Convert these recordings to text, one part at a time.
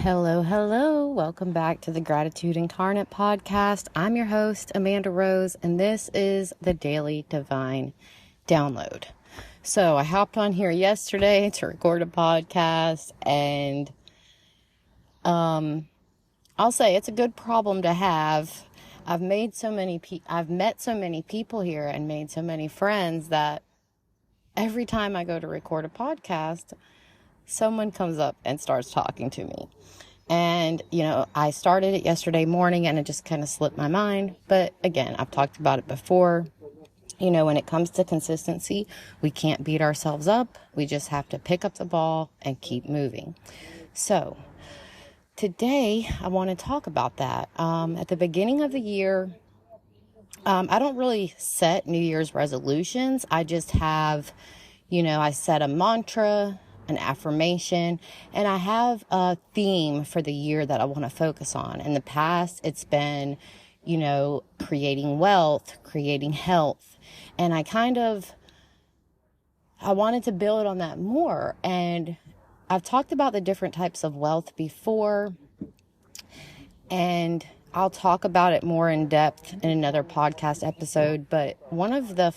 Hello, hello. Welcome back to the Gratitude Incarnate podcast. I'm your host, Amanda Rose, and this is the Daily Divine Download. So I hopped on here yesterday to record a podcast, and I'll say it's a good problem to have. I've met so many people here and made so many friends that every time I go to record a podcast, someone comes up and starts talking to me. And, I started it yesterday morning and it just kind of slipped my mind. But again, I've talked about it before. When it comes to consistency, we can't beat ourselves up. We just have to pick up the ball and keep moving. So today I want to talk about that. At the beginning of the year, I don't really set New Year's resolutions. I just have, I set a mantra, an affirmation, and I have a theme for the year that I want to focus on. In the past, it's been, creating wealth, creating health. And I wanted to build on that more. And I've talked about the different types of wealth before, and I'll talk about it more in depth in another podcast episode. But one of the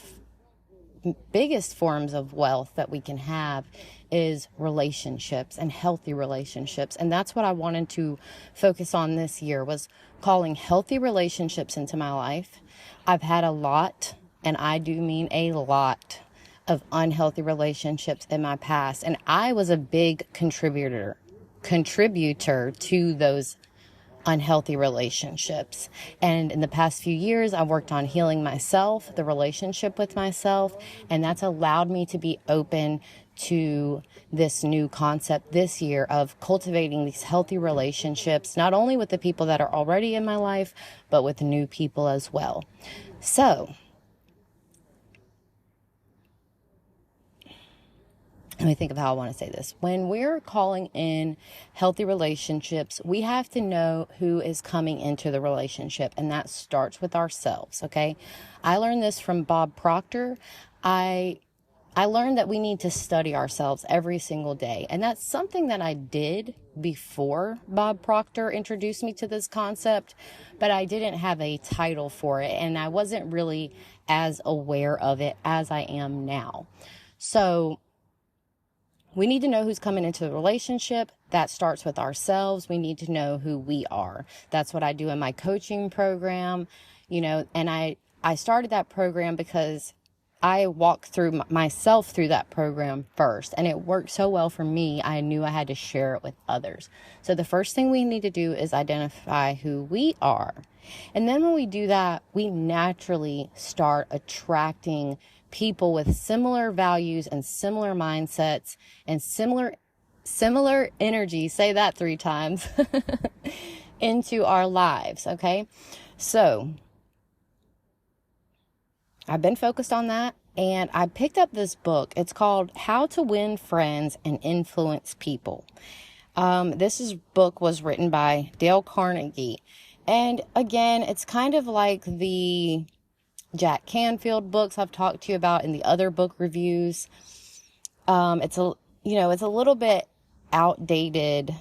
biggest forms of wealth that we can have is relationships and healthy relationships. And that's what I wanted to focus on this year, was calling healthy relationships into my life. I've had a lot, and I do mean a lot, of unhealthy relationships in my past. And I was a big contributor to those unhealthy relationships. And in the past few years, I've worked on healing myself, the relationship with myself, and that's allowed me to be open to this new concept this year of cultivating these healthy relationships, not only with the people that are already in my life, but with new people as well. So let me think of how I want to say this. When we're calling in healthy relationships, we have to know who is coming into the relationship, and that starts with ourselves, okay? I learned this from Bob Proctor. I learned that we need to study ourselves every single day, and that's something that I did before Bob Proctor introduced me to this concept, but I didn't have a title for it, and I wasn't really as aware of it as I am now. So we need to know who's coming into the relationship. That starts with ourselves. We need to know who we are. That's what I do in my coaching program, and I started that program because I walked through myself through that program first, and it worked so well for me, I knew I had to share it with others. So the first thing we need to do is identify who we are. And then when we do that, we naturally start attracting people with similar values and similar mindsets and similar energy, say that 3 times, into our lives, okay? So I've been focused on that, and I picked up this book. It's called How to Win Friends and Influence People. This book was written by Dale Carnegie. And again, it's kind of like the Jack Canfield books I've talked to you about in the other book reviews. It's a little bit outdated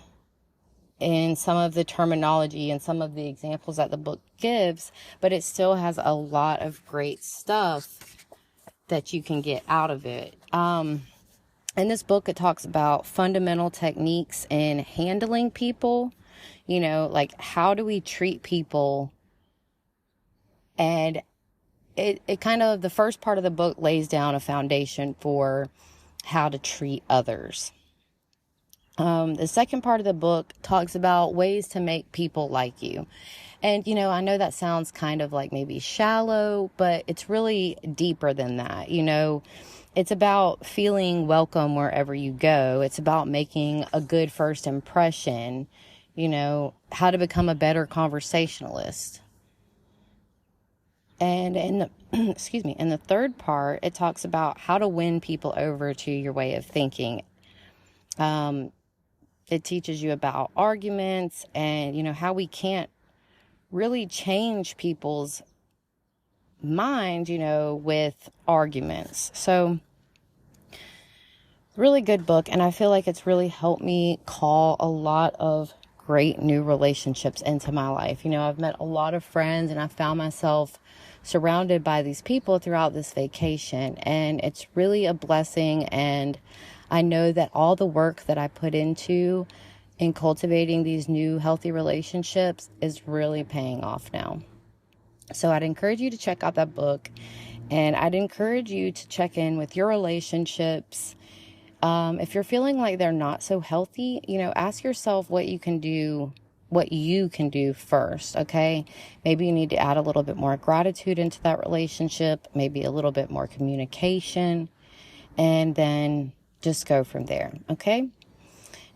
in some of the terminology and some of the examples that the book gives, but it still has a lot of great stuff that you can get out of it. In this book, it talks about fundamental techniques in handling people, like how do we treat people, and it kind of, the first part of the book lays down a foundation for how to treat others. The second part of the book talks about ways to make people like you. And, I know that sounds kind of like maybe shallow, but it's really deeper than that. It's about feeling welcome wherever you go. It's about making a good first impression, how to become a better conversationalist. And in the third part, it talks about how to win people over to your way of thinking. It teaches you about arguments and, how we can't really change people's mind, with arguments. So really good book. And I feel like it's really helped me call a lot of great new relationships into my life. You know, I've met a lot of friends, and I found myself surrounded by these people throughout this vacation, and it's really a blessing. And I know that all the work that I put into in cultivating these new healthy relationships is really paying off now. So I'd encourage you to check out that book, and I'd encourage you to check in with your relationships. If you're feeling like they're not so healthy, you know, ask yourself what you can do first, okay? Maybe you need to add a little bit more gratitude into that relationship, maybe a little bit more communication, and then just go from there, okay?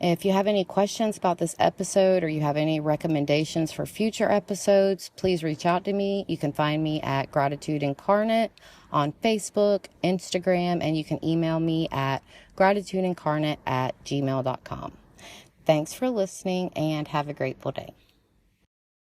If you have any questions about this episode, or you have any recommendations for future episodes, please reach out to me. You can find me at Gratitude Incarnate on Facebook, Instagram, and you can email me at gratitudeincarnate@gmail.com. Thanks for listening, and have a grateful day.